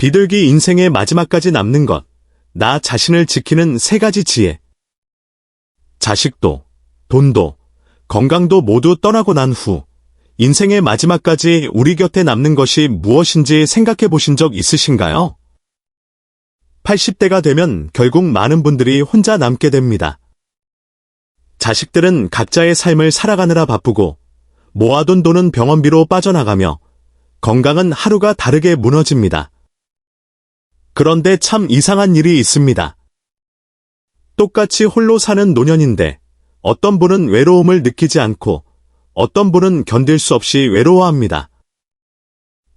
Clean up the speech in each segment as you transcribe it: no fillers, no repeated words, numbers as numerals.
비둘기 인생의 마지막까지 남는 것, 나 자신을 지키는 3가지 지혜. 자식도, 돈도, 건강도 모두 떠나고 난 후, 인생의 마지막까지 우리 곁에 남는 것이 무엇인지 생각해 보신 적 있으신가요? 80대가 되면 결국 많은 분들이 혼자 남게 됩니다. 자식들은 각자의 삶을 살아가느라 바쁘고, 모아둔 돈은 병원비로 빠져나가며, 건강은 하루가 다르게 무너집니다. 그런데 참 이상한 일이 있습니다. 똑같이 홀로 사는 노년인데 어떤 분은 외로움을 느끼지 않고 어떤 분은 견딜 수 없이 외로워합니다.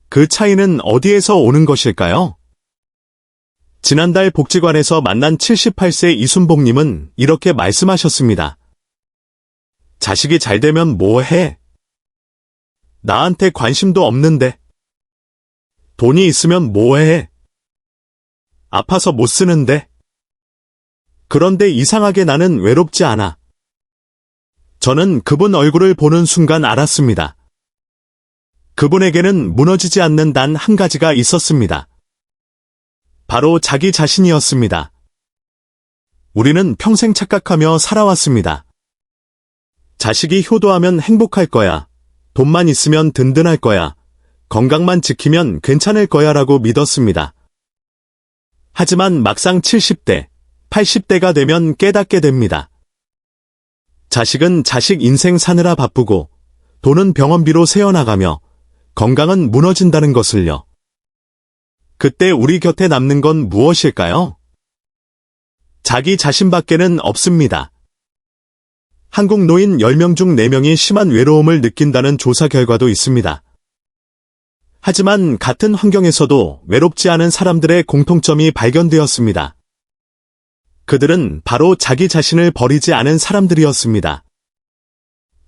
그 차이는 어디에서 오는 것일까요? 지난달 복지관에서 만난 78세 이순복님은 이렇게 말씀하셨습니다. 자식이 잘 되면 뭐 해? 나한테 관심도 없는데. 돈이 있으면 뭐 해? 아파서 못 쓰는데. 그런데 이상하게 나는 외롭지 않아. 저는 그분 얼굴을 보는 순간 알았습니다. 그분에게는 무너지지 않는 단 한 가지가 있었습니다. 바로 자기 자신이었습니다. 우리는 평생 착각하며 살아왔습니다. 자식이 효도하면 행복할 거야. 돈만 있으면 든든할 거야. 건강만 지키면 괜찮을 거야 라고 믿었습니다. 하지만 막상 70대, 80대가 되면 깨닫게 됩니다. 자식은 자식 인생 사느라 바쁘고 돈은 병원비로 새어나가며 건강은 무너진다는 것을요. 그때 우리 곁에 남는 건 무엇일까요? 자기 자신밖에는 없습니다. 한국 노인 10명 중 4명이 심한 외로움을 느낀다는 조사 결과도 있습니다. 하지만 같은 환경에서도 외롭지 않은 사람들의 공통점이 발견되었습니다. 그들은 바로 자기 자신을 버리지 않은 사람들이었습니다.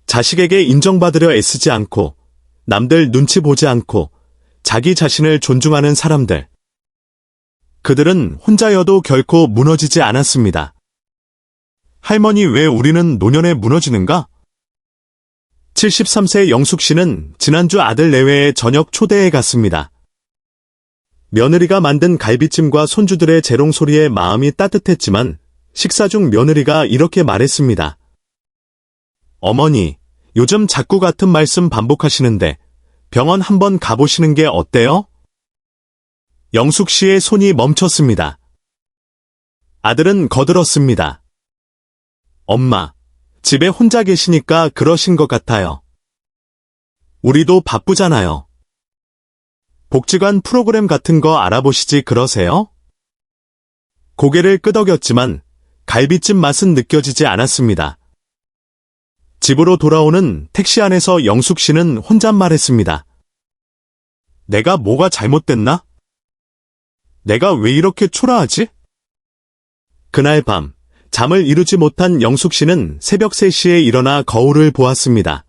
자식에게 인정받으려 애쓰지 않고, 남들 눈치 보지 않고, 자기 자신을 존중하는 사람들. 그들은 혼자여도 결코 무너지지 않았습니다. 할머니, 왜 우리는 노년에 무너지는가? 73세 영숙 씨는 지난주 아들 내외의 저녁 초대에 갔습니다. 며느리가 만든 갈비찜과 손주들의 재롱 소리에 마음이 따뜻했지만 식사 중 며느리가 이렇게 말했습니다. 어머니, 요즘 자꾸 같은 말씀 반복하시는데 병원 한번 가보시는 게 어때요? 영숙 씨의 손이 멈췄습니다. 아들은 거들었습니다. 엄마, 집에 혼자 계시니까 그러신 것 같아요. 우리도 바쁘잖아요. 복지관 프로그램 같은 거 알아보시지 그러세요? 고개를 끄덕였지만 갈비찜 맛은 느껴지지 않았습니다. 집으로 돌아오는 택시 안에서 영숙 씨는 혼잣말했습니다. 내가 뭐가 잘못됐나? 내가 왜 이렇게 초라하지? 그날 밤, 잠을 이루지 못한 영숙 씨는 새벽 3시에 일어나 거울을 보았습니다.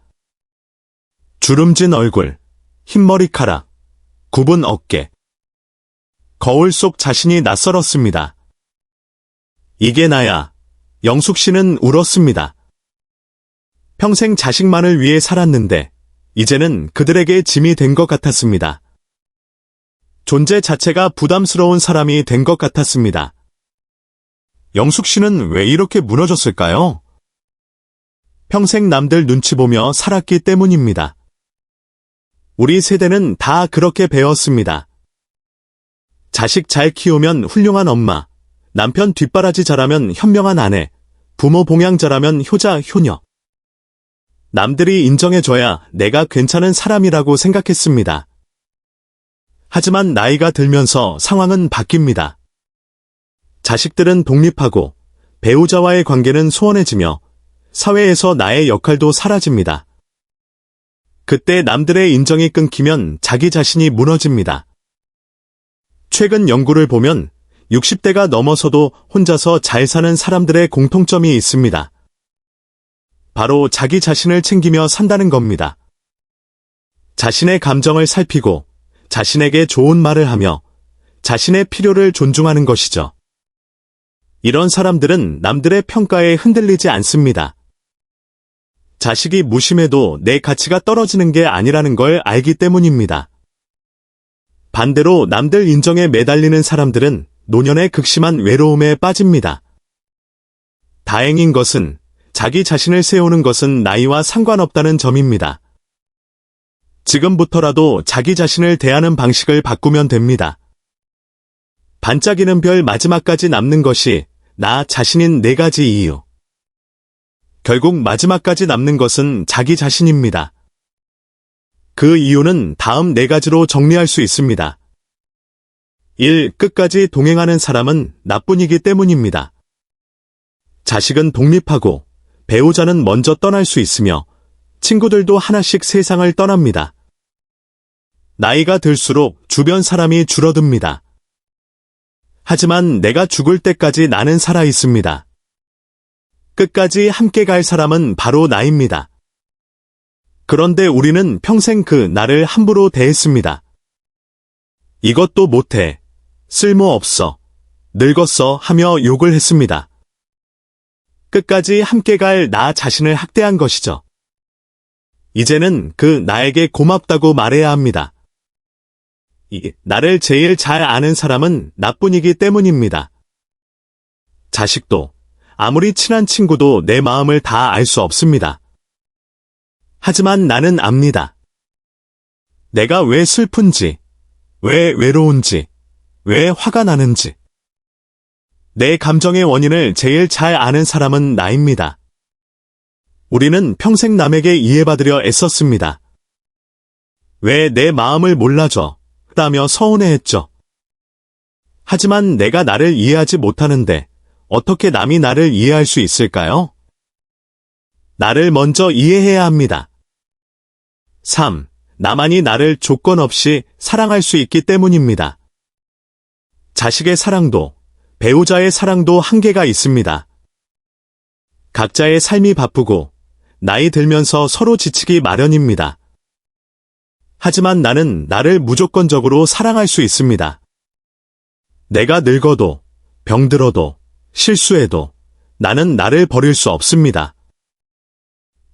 주름진 얼굴, 흰 머리카락, 굽은 어깨. 거울 속 자신이 낯설었습니다. 이게 나야. 영숙 씨는 울었습니다. 평생 자식만을 위해 살았는데 이제는 그들에게 짐이 된 것 같았습니다. 존재 자체가 부담스러운 사람이 된 것 같았습니다. 영숙 씨는 왜 이렇게 무너졌을까요? 평생 남들 눈치 보며 살았기 때문입니다. 우리 세대는 다 그렇게 배웠습니다. 자식 잘 키우면 훌륭한 엄마, 남편 뒷바라지 잘하면 현명한 아내, 부모 봉양 잘하면 효자, 효녀. 남들이 인정해줘야 내가 괜찮은 사람이라고 생각했습니다. 하지만 나이가 들면서 상황은 바뀝니다. 자식들은 독립하고 배우자와의 관계는 소원해지며 사회에서 나의 역할도 사라집니다. 그때 남들의 인정이 끊기면 자기 자신이 무너집니다. 최근 연구를 보면 60대가 넘어서도 혼자서 잘 사는 사람들의 공통점이 있습니다. 바로 자기 자신을 챙기며 산다는 겁니다. 자신의 감정을 살피고 자신에게 좋은 말을 하며 자신의 필요를 존중하는 것이죠. 이런 사람들은 남들의 평가에 흔들리지 않습니다. 자식이 무심해도 내 가치가 떨어지는 게 아니라는 걸 알기 때문입니다. 반대로 남들 인정에 매달리는 사람들은 노년의 극심한 외로움에 빠집니다. 다행인 것은 자기 자신을 세우는 것은 나이와 상관없다는 점입니다. 지금부터라도 자기 자신을 대하는 방식을 바꾸면 됩니다. 반짝이는 별 마지막까지 남는 것이 나 자신인 4가지 이유. 결국 마지막까지 남는 것은 자기 자신입니다. 그 이유는 다음 4가지로 정리할 수 있습니다. 1. 끝까지 동행하는 사람은 나뿐이기 때문입니다. 자식은 독립하고 배우자는 먼저 떠날 수 있으며 친구들도 하나씩 세상을 떠납니다. 나이가 들수록 주변 사람이 줄어듭니다. 하지만 내가 죽을 때까지 나는 살아 있습니다. 끝까지 함께 갈 사람은 바로 나입니다. 그런데 우리는 평생 그 나를 함부로 대했습니다. 이것도 못해, 쓸모없어, 늙었어 하며 욕을 했습니다. 끝까지 함께 갈 나 자신을 학대한 것이죠. 이제는 그 나에게 고맙다고 말해야 합니다. 나를 제일 잘 아는 사람은 나뿐이기 때문입니다. 자식도, 아무리 친한 친구도 내 마음을 다 알 수 없습니다. 하지만 나는 압니다. 내가 왜 슬픈지, 왜 외로운지, 왜 화가 나는지. 내 감정의 원인을 제일 잘 아는 사람은 나입니다. 우리는 평생 남에게 이해받으려 애썼습니다. 왜 내 마음을 몰라줘? 라며 서운해했죠. 하지만 내가 나를 이해하지 못하는데 어떻게 남이 나를 이해할 수 있을까요? 나를 먼저 이해해야 합니다. 3. 나만이 나를 조건 없이 사랑할 수 있기 때문입니다. 자식의 사랑도, 배우자의 사랑도 한계가 있습니다. 각자의 삶이 바쁘고 나이 들면서 서로 지치기 마련입니다. 하지만 나는 나를 무조건적으로 사랑할 수 있습니다. 내가 늙어도, 병들어도, 실수해도 나는 나를 버릴 수 없습니다.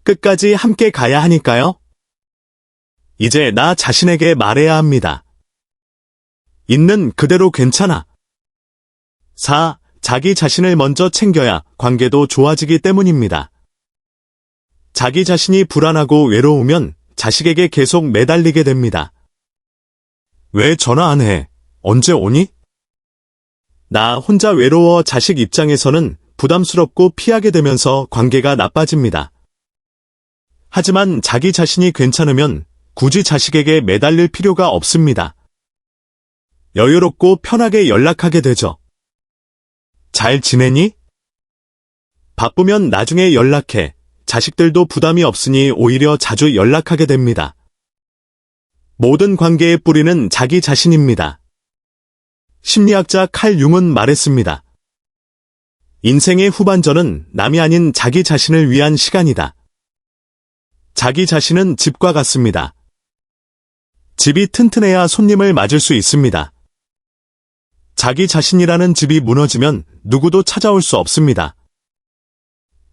끝까지 함께 가야 하니까요. 이제 나 자신에게 말해야 합니다. 있는 그대로 괜찮아. 4. 자기 자신을 먼저 챙겨야 관계도 좋아지기 때문입니다. 자기 자신이 불안하고 외로우면 자식에게 계속 매달리게 됩니다. 왜 전화 안 해? 언제 오니? 나 혼자 외로워 자식 입장에서는 부담스럽고 피하게 되면서 관계가 나빠집니다. 하지만 자기 자신이 괜찮으면 굳이 자식에게 매달릴 필요가 없습니다. 여유롭고 편하게 연락하게 되죠. 잘 지내니? 바쁘면 나중에 연락해. 자식들도 부담이 없으니 오히려 자주 연락하게 됩니다. 모든 관계의 뿌리는 자기 자신입니다. 심리학자 칼 융은 말했습니다. 인생의 후반전은 남이 아닌 자기 자신을 위한 시간이다. 자기 자신은 집과 같습니다. 집이 튼튼해야 손님을 맞을 수 있습니다. 자기 자신이라는 집이 무너지면 누구도 찾아올 수 없습니다.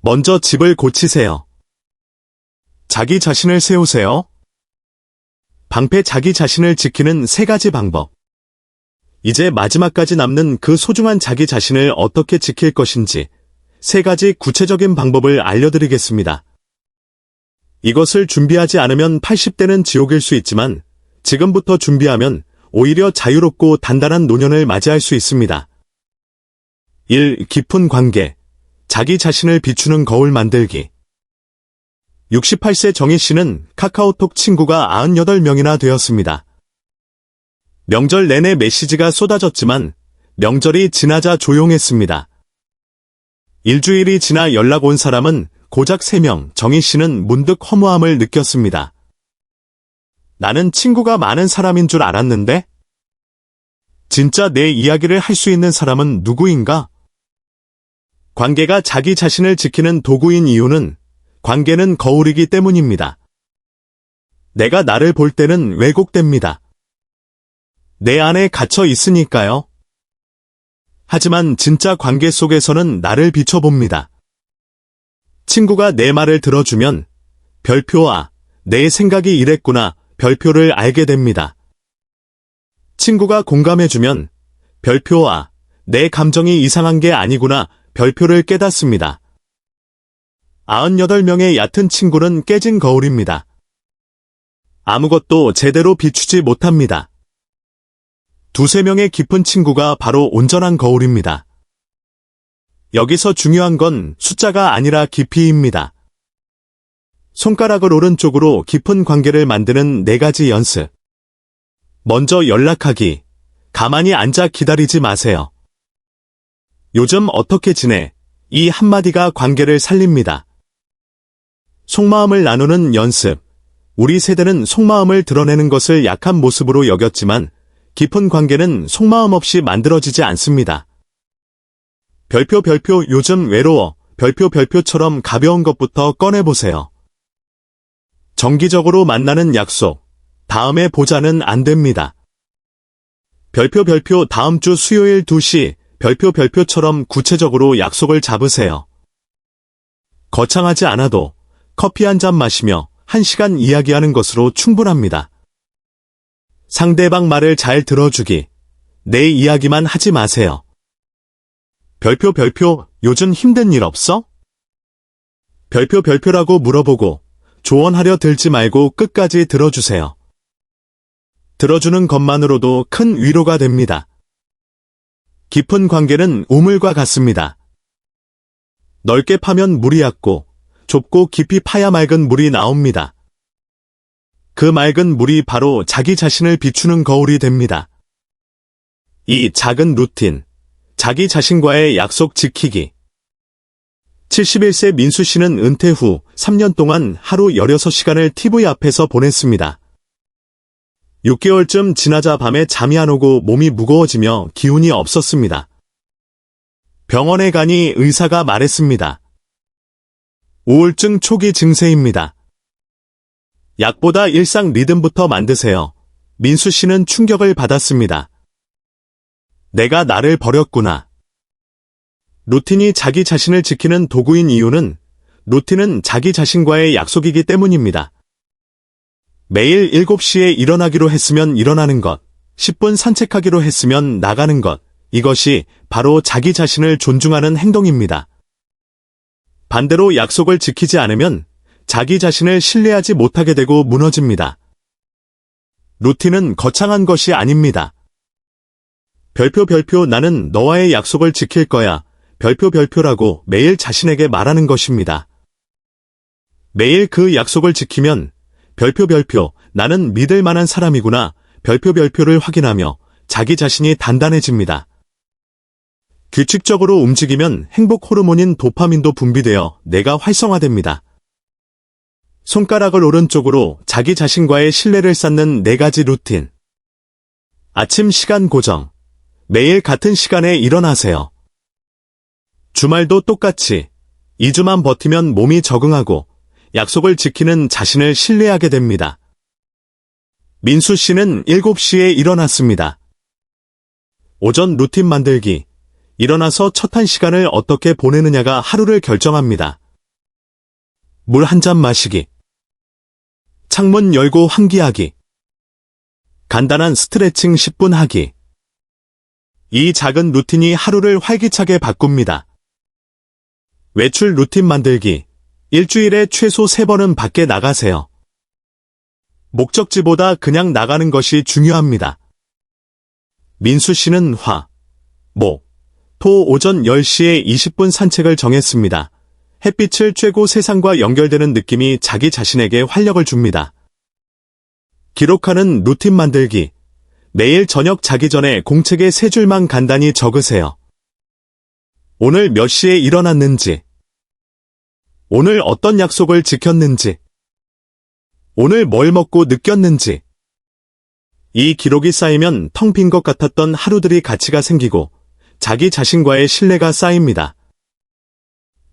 먼저 집을 고치세요. 자기 자신을 세우세요. 방패 자기 자신을 지키는 3가지 방법. 이제 마지막까지 남는 그 소중한 자기 자신을 어떻게 지킬 것인지 3가지 구체적인 방법을 알려드리겠습니다. 이것을 준비하지 않으면 80대는 지옥일 수 있지만 지금부터 준비하면 오히려 자유롭고 단단한 노년을 맞이할 수 있습니다. 1. 깊은 관계. 자기 자신을 비추는 거울 만들기. 68세 정희 씨는 카카오톡 친구가 98명이나 되었습니다. 명절 내내 메시지가 쏟아졌지만 명절이 지나자 조용했습니다. 일주일이 지나 연락 온 사람은 고작 3명. 정희 씨는 문득 허무함을 느꼈습니다. 나는 친구가 많은 사람인 줄 알았는데? 진짜 내 이야기를 할 수 있는 사람은 누구인가? 관계가 자기 자신을 지키는 도구인 이유는 관계는 거울이기 때문입니다. 내가 나를 볼 때는 왜곡됩니다. 내 안에 갇혀 있으니까요. 하지만 진짜 관계 속에서는 나를 비춰봅니다. 친구가 내 말을 들어주면 별표와 내 생각이 이랬구나 별표를 알게 됩니다. 친구가 공감해주면 별표와 내 감정이 이상한 게 아니구나 별표를 깨닫습니다. 98명의 얕은 친구는 깨진 거울입니다. 아무것도 제대로 비추지 못합니다. 두세 명의 깊은 친구가 바로 온전한 거울입니다. 여기서 중요한 건 숫자가 아니라 깊이입니다. 손가락을 오른쪽으로 깊은 관계를 만드는 4가지 연습. 먼저 연락하기. 가만히 앉아 기다리지 마세요. 요즘 어떻게 지내? 이 한마디가 관계를 살립니다. 속마음을 나누는 연습. 우리 세대는 속마음을 드러내는 것을 약한 모습으로 여겼지만 깊은 관계는 속마음 없이 만들어지지 않습니다. 별표 요즘 외로워. 별표처럼 가벼운 것부터 꺼내보세요. 정기적으로 만나는 약속. 다음에 보자는 안 됩니다. 별표 다음 주 수요일 2시. 별표처럼 구체적으로 약속을 잡으세요. 거창하지 않아도 커피 한 잔 마시며 1시간 이야기하는 것으로 충분합니다. 상대방 말을 잘 들어주기. 내 이야기만 하지 마세요. 별표 요즘 힘든 일 없어? 별표라고 물어보고 조언하려 들지 말고 끝까지 들어주세요. 들어주는 것만으로도 큰 위로가 됩니다. 깊은 관계는 우물과 같습니다. 넓게 파면 물이 얕고 좁고 깊이 파야 맑은 물이 나옵니다. 그 맑은 물이 바로 자기 자신을 비추는 거울이 됩니다. 이 작은 루틴, 자기 자신과의 약속 지키기. 71세 민수 씨는 은퇴 후 3년 동안 하루 16시간을 TV 앞에서 보냈습니다. 6개월쯤 지나자 밤에 잠이 안 오고 몸이 무거워지며 기운이 없었습니다. 병원에 가니 의사가 말했습니다. 우울증 초기 증세입니다. 약보다 일상 리듬부터 만드세요. 민수 씨는 충격을 받았습니다. 내가 나를 버렸구나. 루틴이 자기 자신을 지키는 도구인 이유는 루틴은 자기 자신과의 약속이기 때문입니다. 매일 7시에 일어나기로 했으면 일어나는 것, 10분 산책하기로 했으면 나가는 것, 이것이 바로 자기 자신을 존중하는 행동입니다. 반대로 약속을 지키지 않으면 자기 자신을 신뢰하지 못하게 되고 무너집니다. 루틴은 거창한 것이 아닙니다. 별표 나는 너와의 약속을 지킬 거야. 별표라고 매일 자신에게 말하는 것입니다. 매일 그 약속을 지키면 별표 나는 믿을 만한 사람이구나. 별표를 확인하며 자기 자신이 단단해집니다. 규칙적으로 움직이면 행복 호르몬인 도파민도 분비되어 뇌가 활성화됩니다. 손가락을 오른쪽으로 자기 자신과의 신뢰를 쌓는 4가지 루틴. 아침 시간 고정. 매일 같은 시간에 일어나세요. 주말도 똑같이 2주만 버티면 몸이 적응하고 약속을 지키는 자신을 신뢰하게 됩니다. 민수 씨는 7시에 일어났습니다. 오전 루틴 만들기. 일어나서 첫 1시간을 어떻게 보내느냐가 하루를 결정합니다. 물 한 잔 마시기. 창문 열고 환기하기. 간단한 스트레칭 10분 하기. 이 작은 루틴이 하루를 활기차게 바꿉니다. 외출 루틴 만들기. 일주일에 최소 3번은 밖에 나가세요. 목적지보다 그냥 나가는 것이 중요합니다. 민수 씨는 화, 목, 토 오전 10시에 20분 산책을 정했습니다. 햇빛을 쬐고 세상과 연결되는 느낌이 자기 자신에게 활력을 줍니다. 기록하는 루틴 만들기. 매일 저녁 자기 전에 공책에 3줄만 간단히 적으세요. 오늘 몇 시에 일어났는지, 오늘 어떤 약속을 지켰는지, 오늘 뭘 먹고 느꼈는지. 이 기록이 쌓이면 텅 빈 것 같았던 하루들이 가치가 생기고 자기 자신과의 신뢰가 쌓입니다.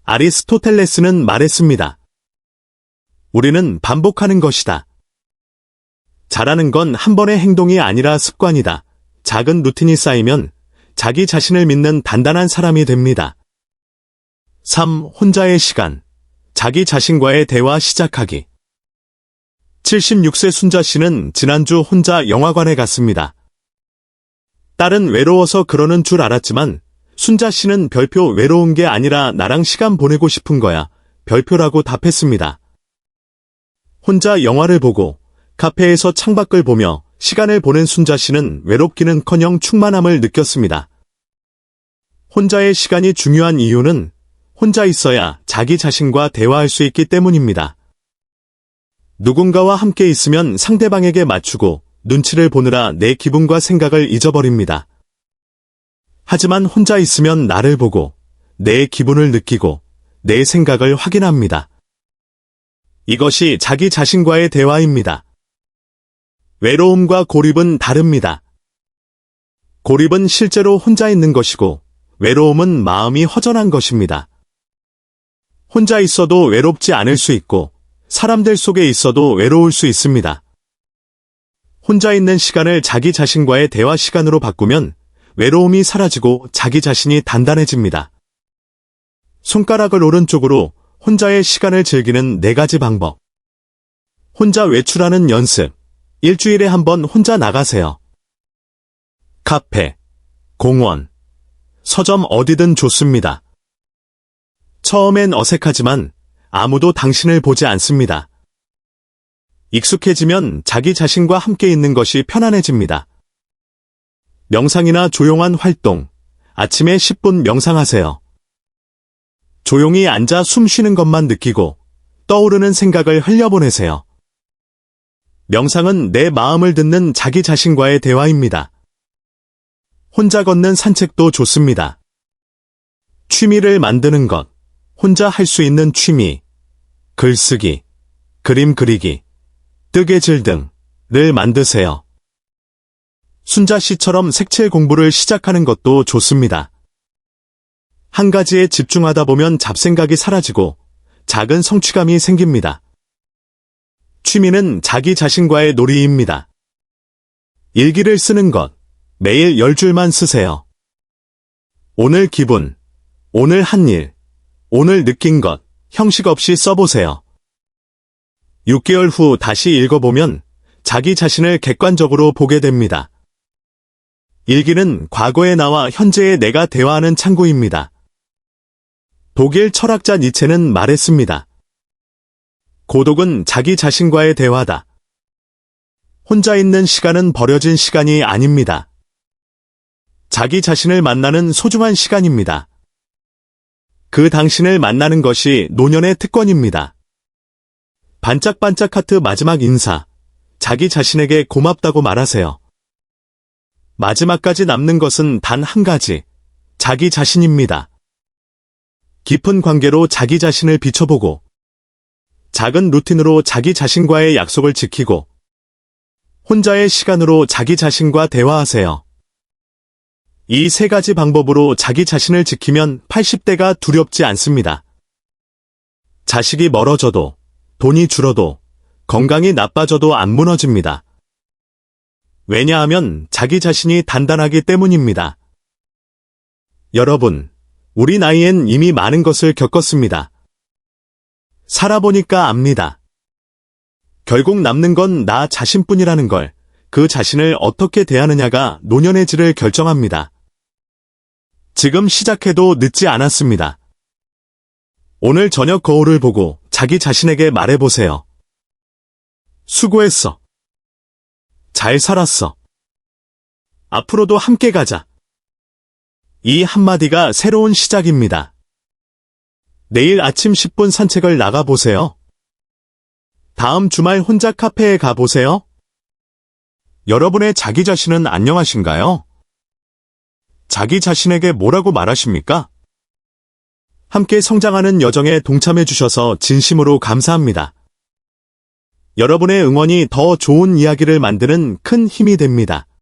아리스토텔레스는 말했습니다. 우리는 반복하는 것이다. 잘하는 건 한 번의 행동이 아니라 습관이다. 작은 루틴이 쌓이면 자기 자신을 믿는 단단한 사람이 됩니다. 3. 혼자의 시간. 자기 자신과의 대화 시작하기. 76세 순자 씨는 지난주 혼자 영화관에 갔습니다. 딸은 외로워서 그러는 줄 알았지만 순자 씨는 별표 외로운 게 아니라 나랑 시간 보내고 싶은 거야. 별표라고 답했습니다. 혼자 영화를 보고 카페에서 창밖을 보며 시간을 보낸 순자 씨는 외롭기는커녕 충만함을 느꼈습니다. 혼자의 시간이 중요한 이유는 혼자 있어야 자기 자신과 대화할 수 있기 때문입니다. 누군가와 함께 있으면 상대방에게 맞추고 눈치를 보느라 내 기분과 생각을 잊어버립니다. 하지만 혼자 있으면 나를 보고 내 기분을 느끼고 내 생각을 확인합니다. 이것이 자기 자신과의 대화입니다. 외로움과 고립은 다릅니다. 고립은 실제로 혼자 있는 것이고 외로움은 마음이 허전한 것입니다. 혼자 있어도 외롭지 않을 수 있고 사람들 속에 있어도 외로울 수 있습니다. 혼자 있는 시간을 자기 자신과의 대화 시간으로 바꾸면 외로움이 사라지고 자기 자신이 단단해집니다. 손가락을 오른쪽으로 혼자의 시간을 즐기는 4가지 방법. 혼자 외출하는 연습. 일주일에 한 번 혼자 나가세요. 카페, 공원, 서점 어디든 좋습니다. 처음엔 어색하지만 아무도 당신을 보지 않습니다. 익숙해지면 자기 자신과 함께 있는 것이 편안해집니다. 명상이나 조용한 활동, 아침에 10분 명상하세요. 조용히 앉아 숨 쉬는 것만 느끼고 떠오르는 생각을 흘려보내세요. 명상은 내 마음을 듣는 자기 자신과의 대화입니다. 혼자 걷는 산책도 좋습니다. 취미를 만드는 것, 혼자 할 수 있는 취미, 글쓰기, 그림 그리기, 뜨개질 등을 만드세요. 순자 씨처럼 색칠 공부를 시작하는 것도 좋습니다. 한 가지에 집중하다 보면 잡생각이 사라지고 작은 성취감이 생깁니다. 취미는 자기 자신과의 놀이입니다. 일기를 쓰는 것, 매일 10줄만 쓰세요. 오늘 기분, 오늘 한 일, 오늘 느낀 것, 형식 없이 써보세요. 6개월 후 다시 읽어보면 자기 자신을 객관적으로 보게 됩니다. 일기는 과거의 나와 현재의 내가 대화하는 창구입니다. 독일 철학자 니체는 말했습니다. 고독은 자기 자신과의 대화다. 혼자 있는 시간은 버려진 시간이 아닙니다. 자기 자신을 만나는 소중한 시간입니다. 그 당신을 만나는 것이 노년의 특권입니다. 반짝반짝 하트 마지막 인사. 자기 자신에게 고맙다고 말하세요. 마지막까지 남는 것은 단 한 가지. 자기 자신입니다. 깊은 관계로 자기 자신을 비춰보고 작은 루틴으로 자기 자신과의 약속을 지키고 혼자의 시간으로 자기 자신과 대화하세요. 이 3가지 방법으로 자기 자신을 지키면 80대가 두렵지 않습니다. 자식이 멀어져도, 돈이 줄어도, 건강이 나빠져도 안 무너집니다. 왜냐하면 자기 자신이 단단하기 때문입니다. 여러분, 우리 나이엔 이미 많은 것을 겪었습니다. 살아보니까 압니다. 결국 남는 건 나 자신뿐이라는 걸, 그 자신을 어떻게 대하느냐가 노년의 질을 결정합니다. 지금 시작해도 늦지 않았습니다. 오늘 저녁 거울을 보고 자기 자신에게 말해보세요. 수고했어. 잘 살았어. 앞으로도 함께 가자. 이 한마디가 새로운 시작입니다. 내일 아침 10분 산책을 나가보세요. 다음 주말 혼자 카페에 가보세요. 여러분의 자기 자신은 안녕하신가요? 자기 자신에게 뭐라고 말하십니까? 함께 성장하는 여정에 동참해 주셔서 진심으로 감사합니다. 여러분의 응원이 더 좋은 이야기를 만드는 큰 힘이 됩니다.